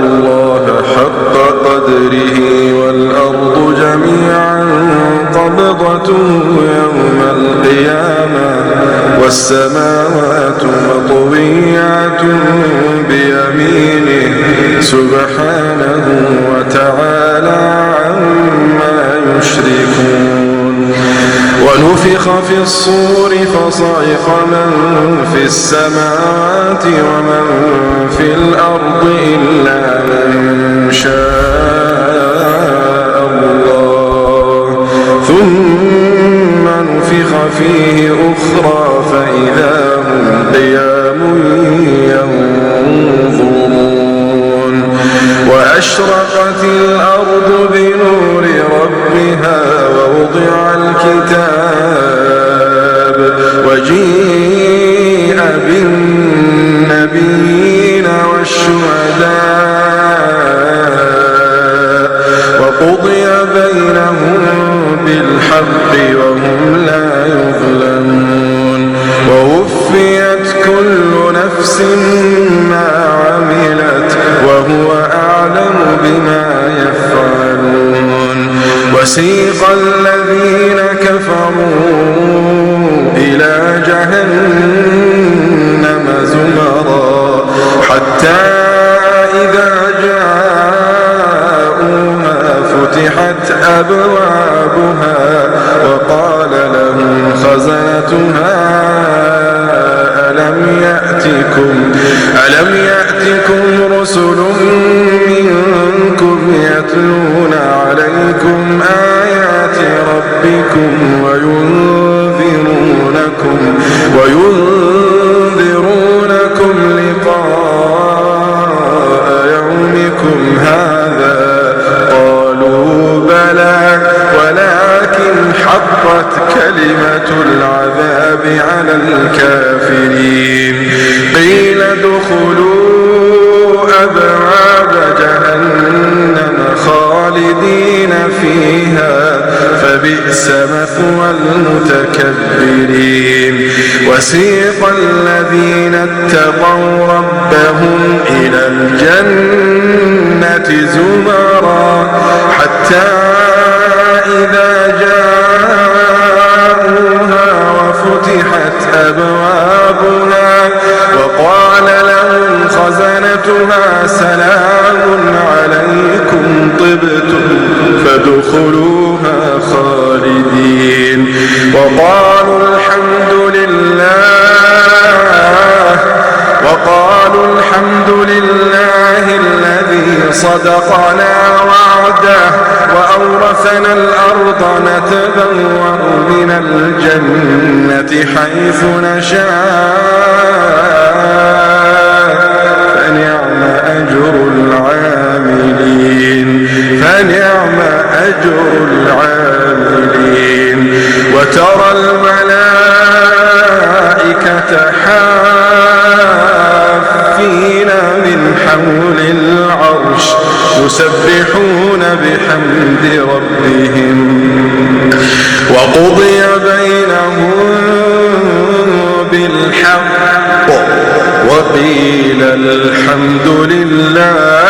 الله حق قدره والأرض جميعا قبضته يوم القيامة والسماوات مطويات بيمينه سبحانه وتعالى عما يشركون. ونفخ في الصور فصعق من في السماوات ومن في الأرض إلا من شاء الله ثم نفخ فيه أخرى فإذا هم قيام ينظرون. وأشرقت الأرض بنور ربها ووضع الكتاب وجيء بالنبيين والشهداء وقضي بينهم بالحق وهم لا يظلمون. ووفيت كل نفس ما عملت وهو أعلم بما يفعلون. وسيق الذين كفروا إلى جهنم زمرا حتى إذا جاءوها فتحت أبوابها وقال لهم خزنتها ألم يأتكم رسل منكم يتلون عليكم آيات ربكم وينذرونكم لقاء يومكم هذا؟ قالوا بلى ولكن حقت كلمة العذاب على الكافرين. قيل ادخلوا أبواب جهنم خالدين فيها فبئس مثوى المتكبرين. وسيق الذين اتقوا ربهم إلى الجنة زمرا حتى إذا جاءوها وفتحت أبوابها وقال لهم خزنتها سلام عليكم طبتم فادخلوها خالدين. وقالوا الحمد لله الذي صدقنا وعده وأورثنا الأرض نتبوأ من الجنة حيث نشاء فنعم أجر العاملين. وترى الملائكة حافين من حول العرش يسبحون بحمد ربهم وقضي بينهم بالحق وقيل الحمد لله